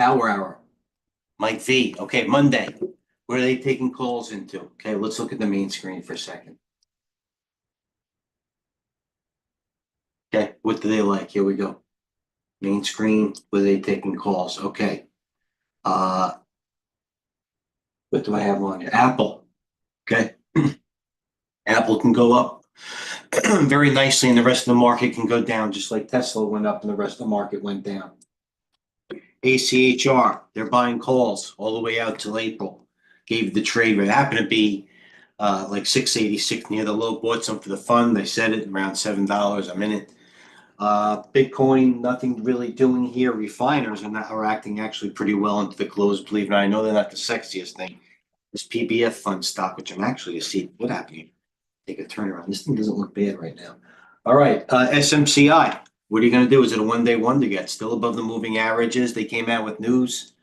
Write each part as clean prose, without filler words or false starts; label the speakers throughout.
Speaker 1: Power Hour. Mike V. Okay, Monday. What are they taking calls into? Okay, let's look at the main screen for a second. Okay, what do they like? Here we go. Main screen, what are they taking calls? Okay. What do I have on here? Apple. Okay. Apple can go up very nicely and the rest of the market can go down, just like Tesla went up and the rest of the market went down. ACHR, they're buying calls all the way out till April. Gave the trade rate. It happened to be like 686 near the low. Bought some for the fund. They said it around $7 a minute. Bitcoin, nothing really doing here. Refiners are acting actually pretty well into the close. Believe it or not, I know they're not the sexiest thing. This PBF fund stock, which I'm actually a see what happened here. Take a turnaround. This thing doesn't look bad right now. All right, SMCI. What are you going to do? Is it a one-day wonder yet? Still above the moving averages. They came out with news.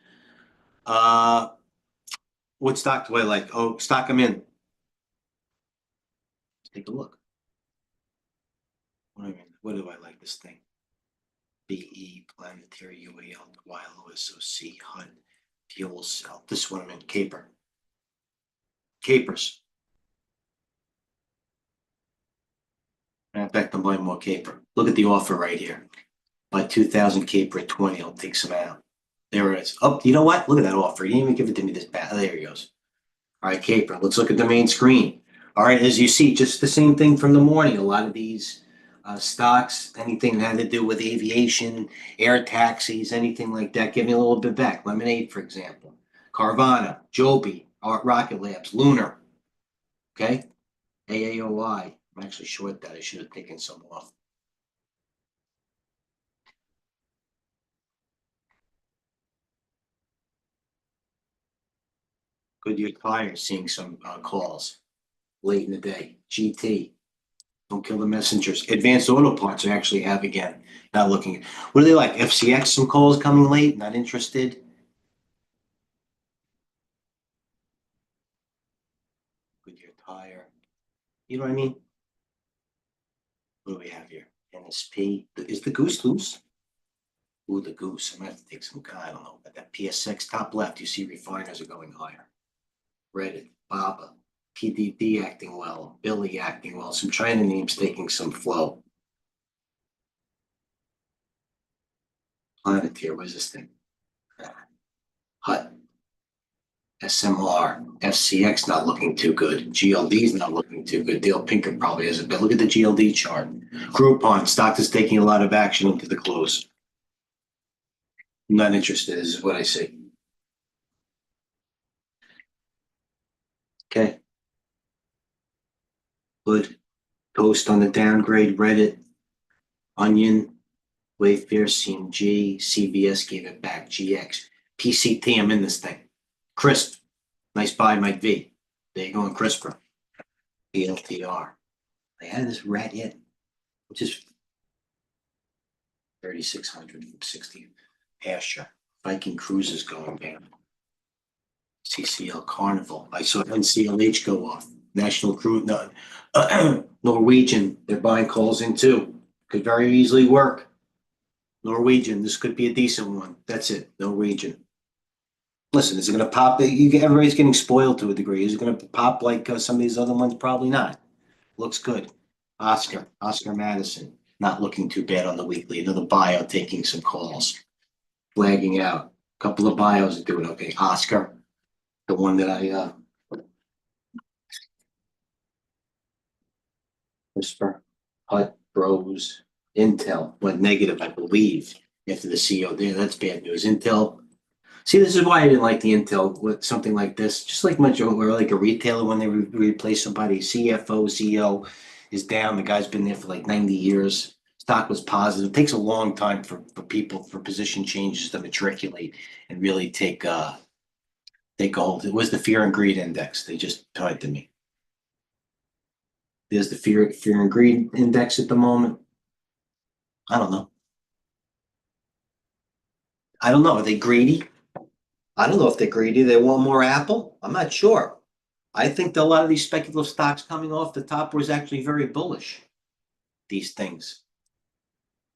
Speaker 1: What stock do I like? Oh, stock I'm in. Let's take a look. What do I like this thing? BE, Planetary, UAL, YLO, SOC, HUD, Fuel Cell. This one I'm in, Caper. Capers. In fact, I'm buying more Caper. Look at the offer right here. Buy 2,000 Caper at 20. I'll take some out. There it is. Oh, you know what? Look at that offer. You didn't even give it to me this bad. There he goes. All right, Caper. Let's look at the main screen. All right, as you see, just the same thing from the morning. A lot of these stocks, anything that had to do with aviation, air taxis, anything like that, give me a little bit back. Lemonade, for example. Carvana, Joby, Rocket Labs, Lunar. Okay? AAOI. I'm actually short that. I should have taken some off. Goodyear Tire seeing some calls late in the day. GT. Don't kill the messengers. Advanced Auto Parts I actually have again. Not looking. What do they like? FCX, some calls coming late. Not interested. Goodyear Tire. You know what I mean? What do we have here? NSP. Is the goose loose? Ooh, the goose. I'm gonna have to take some. I don't know. But that PSX top left, you see refiners are going higher. Reddit, Baba, PDD acting well, Billy acting well. Some China names taking some flow. Planeteer, what is this thing? HUT, SMR, FCX not looking too good. GLD is not looking too good. Dale Pinker probably has a bit. Look at the GLD chart. Groupon, stock is taking a lot of action into the close. I'm not interested, this is what I see. Okay. Good. Toast on the downgrade, Reddit, Onion, Wayfair, CMG, CVS gave it back, GX, PCT, I'm in this thing. Crisp, nice buy, Mike V. There you go, in CRISPR. BLTR. They had this rat yet, which is 3,600 from 60. Astra, Viking Cruises going down. CCL Carnival. I saw NCLH go off. National Cruise, no, Norwegian, they're buying calls in too. Could very easily work. Norwegian, this could be a decent one. That's it, Norwegian. Listen, is it going to pop? Everybody's getting spoiled to a degree. Is it going to pop like some of these other ones? Probably not. Looks good. Oscar Madison, not looking too bad on the weekly. Another bio taking some calls, flagging out. A couple of bios are doing okay. Oscar, the one that I Whisper, HUT, Bros, Intel went negative, I believe, after the CEO there. That's bad news. Intel. See, this is why I didn't like the Intel with something like this. Just like much or like a retailer when they replace somebody, CFO, CEO is down. The guy's been there for like 90 years. Stock was positive. It takes a long time for people for position changes to matriculate and really take hold. It was the fear and greed index. They just tied to me. There's the fear and greed index at the moment. I don't know. Are they greedy? I don't know if they're greedy. They want more Apple. I'm not sure. I think that a lot of these speculative stocks coming off the top was actually very bullish. These things.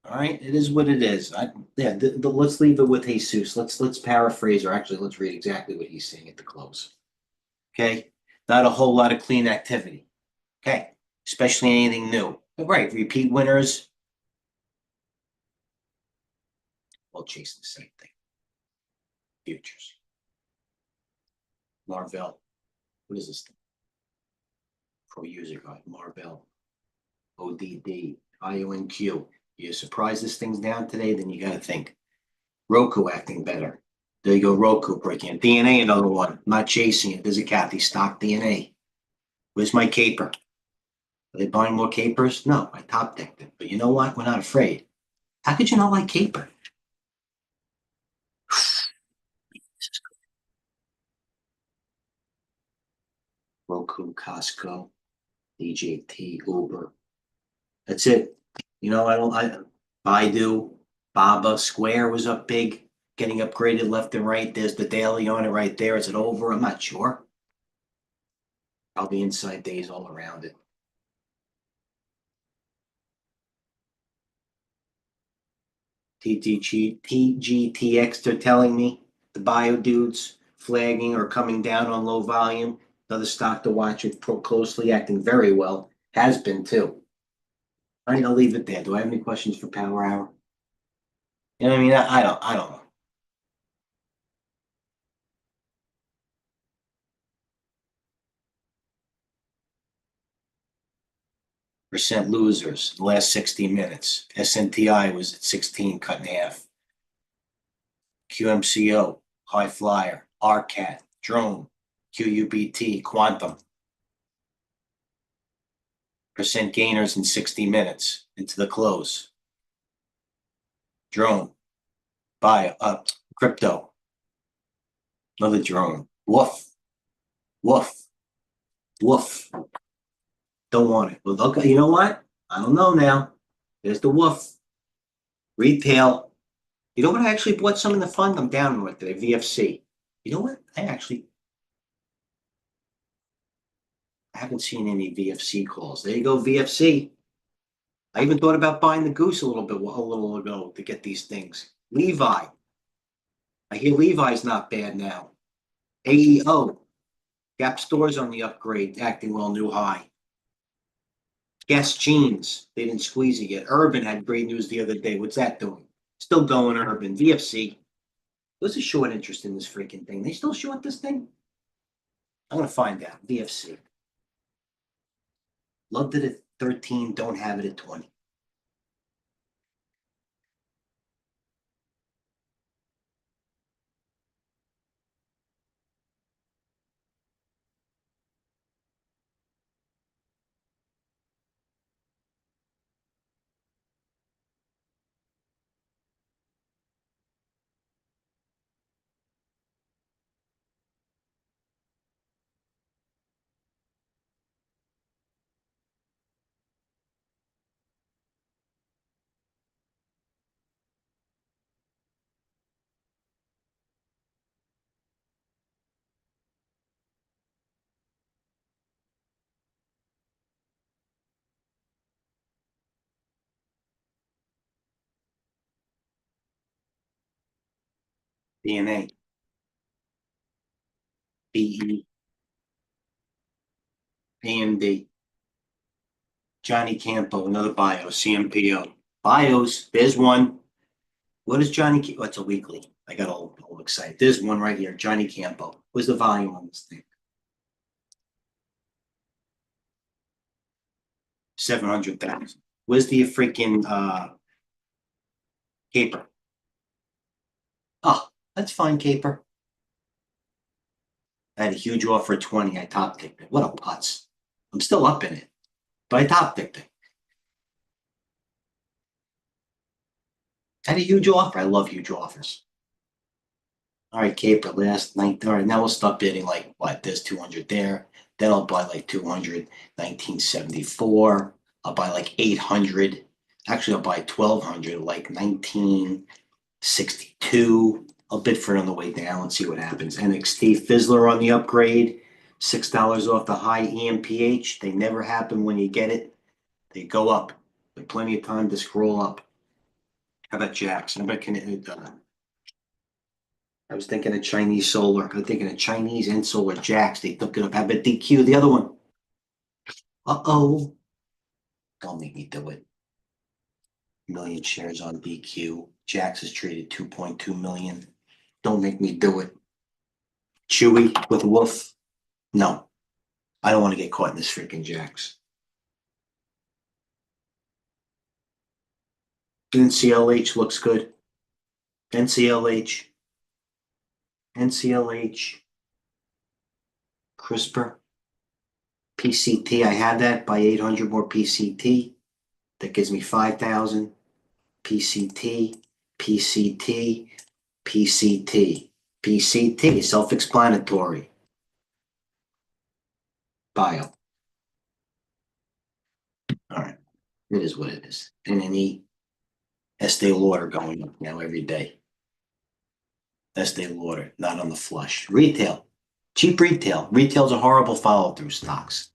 Speaker 1: All right, it is what it is. Yeah, let's leave it with Jesus. Let's paraphrase, or actually, let's read exactly what he's saying at the close. Okay, not a whole lot of clean activity. Okay, especially anything new. Right, repeat winners. Well, chasing the same thing. Futures. Marvell. What is this thing? Pro user guide. Marvell. ODD. IONQ. You're surprised this thing's down today? Then you got to think. Roku acting better. There you go, Roku breaking it. DNA, another one. Not chasing it. There's a Kathy stock DNA. Where's my caper? Are they buying more capers? No, I top decked it. But you know what? We're not afraid. How could you not like caper? Roku, Costco, DJT, Uber. That's it. You know, Baidu, Baba, Square was up big, getting upgraded left and right. There's the daily on it right there. Is it over? I'm not sure. Probably inside days all around it. TGTX, they're telling me the bio dudes flagging or coming down on low volume. Another stock to watch it closely, acting very well. Has been too. All right, I'll leave it there. Do I have any questions for Power Hour? You know what I mean? I don't know. Percent losers, the last 60 minutes. SNTI was at 16, cut in half. QMCO, High Flyer, RCAT, Drone, QUBT, Quantum. Percent gainers in 60 minutes into the close. Drone, buy up, crypto, another drone. Woof, woof, woof. Don't want it. Well, okay, you know what? I don't know now. There's the woof. Retail. You know what? I actually bought some in the fund. I'm down with today. VFC. You know what? I haven't seen any VFC calls. There you go, VFC. I even thought about buying the goose a little ago to get these things. Levi. I hear Levi's not bad now. AEO. Gap stores on the upgrade, acting well, new high. Guess jeans. They didn't squeeze it yet. Urban had great news the other day. What's that doing? Still going, Urban. VFC. What's a short interest in this freaking thing? They still short this thing? I'm gonna find out. VFC. Loved it at 13, don't have it at 20. DNA, BE, AMD, Johnny Campo, another bio, CMPO. Bios, there's one. What is Johnny? Oh, it's a weekly. I got all excited. There's one right here, Johnny Campo. Where's the volume on this thing? 700,000. Where's the freaking caper? Oh, that's fine, caper. I had a huge offer at 20. I top ticked it. What a putz. I'm still up in it, but I top ticked it. I had a huge offer. I love huge offers. All right, caper last night. All right, now we'll stop bidding like what? There's 200 there. Then I'll buy like 200, 1974. I'll buy like 800. Actually, I'll buy 1200, like 1962. I'll bid for it on the way down and see what happens. NXT Fizzler on the upgrade. $6 off the high EMPH. They never happen when you get it. They go up. There's plenty of time to scroll up. How about Jacks? How about I was thinking of Chinese solar. I'm thinking of Chinese and solar Jacks. They took it up. How about DQ? The other one. Uh-oh. Don't make me do it. Million shares on DQ. Jacks has traded 2.2 million. Don't make me do it. Chewy with Wolf. No. I don't want to get caught in this freaking Jacks. NCLH looks good. NCLH. NCLH. CRISPR. PCT. I had that by 800 more PCT. That gives me 5,000. PCT. PCT. PCT. PCT. Self-explanatory. Bio. All right. It is what it is. NNE. Estee Lauder going up now every day. Estee Lauder, not on the flush. Retail. Cheap retail. Retail's a horrible follow-through stocks.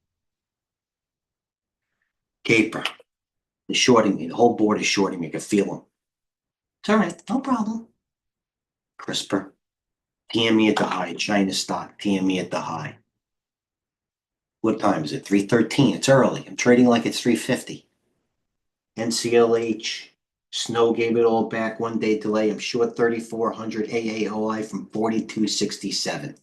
Speaker 1: Caper. They're shorting me. The whole board is shorting me. I can feel them. It's all right. No problem. CRISPR. TME at the high. China stock. TME at the high. What time is it? 3:13. It's early. I'm trading like it's 3:50. NCLH. Snow gave it all back. 1 day delay. I'm short 3,400 AAOI from 42.67.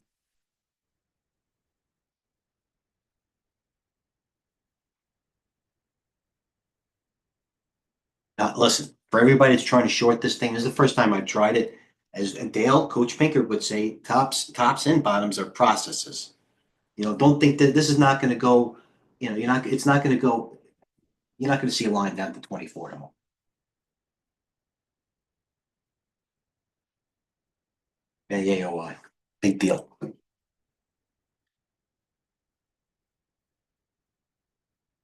Speaker 1: Now, listen, for everybody that's trying to short this thing, this is the first time I've tried it. As Dale, Coach Pinker would say, tops and bottoms are processes. Don't think that this is not going to go, it's not going to go, you're not going to see a line down to 24 tomorrow. AAOI, big deal.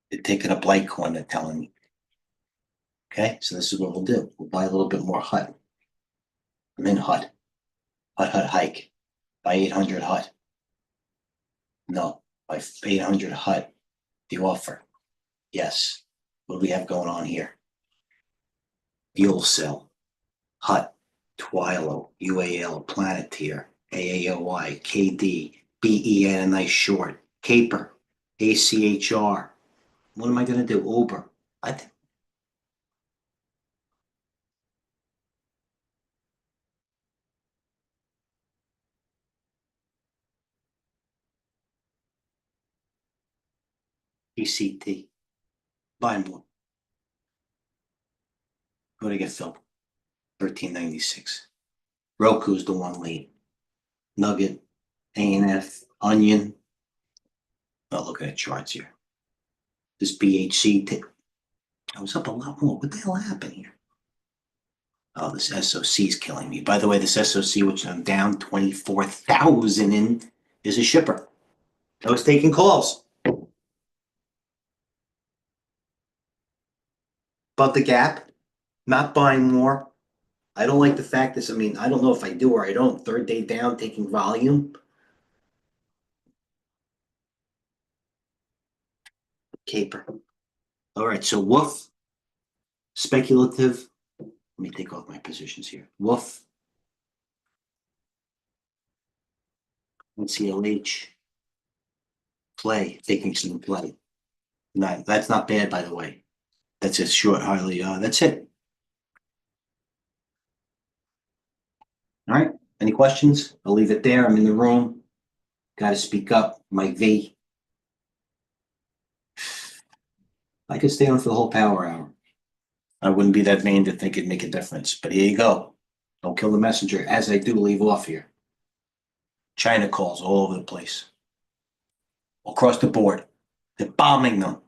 Speaker 1: They're taking up Litecoin, they're telling me. Okay, so this is what we'll do. We'll buy a little bit more HUT. I'm in HUT. HUT hike. Buy 800 HUT. No, buy 800 HUT. The offer. Yes. What do we have going on here? Fuel Cell. HUT. Twilo. UAL. Planeteer. AAOI. KD. BEN, a nice short. Caper. ACHR. What am I going to do? Uber. I think PCT. Buy more. What do I get, Phil? 1396. Roku's the one lead. Nugget. ANF. Onion. Not looking at charts here. This BHC. I was up a lot more. What the hell happened here? Oh, this SOC is killing me. By the way, this SOC, which I'm down 24,000 in, is a shipper. I was taking calls. About the gap, not buying more. I don't like the fact that, I don't know if I do or I don't. Third day down, taking volume. Caper. All right, so Wolf. Speculative. Let me take off my positions here. Wolf. NCLH. Play. Taking some play. That's not bad, by the way. That's a short, highly. That's it. All right. Any questions? I'll leave it there. I'm in the room. Got to speak up. Mike V. I could stay on for the whole power hour. I wouldn't be that vain to think it'd make a difference. But here you go. Don't kill the messenger, as I do leave off here. China calls all over the place. Across the board. They're bombing them.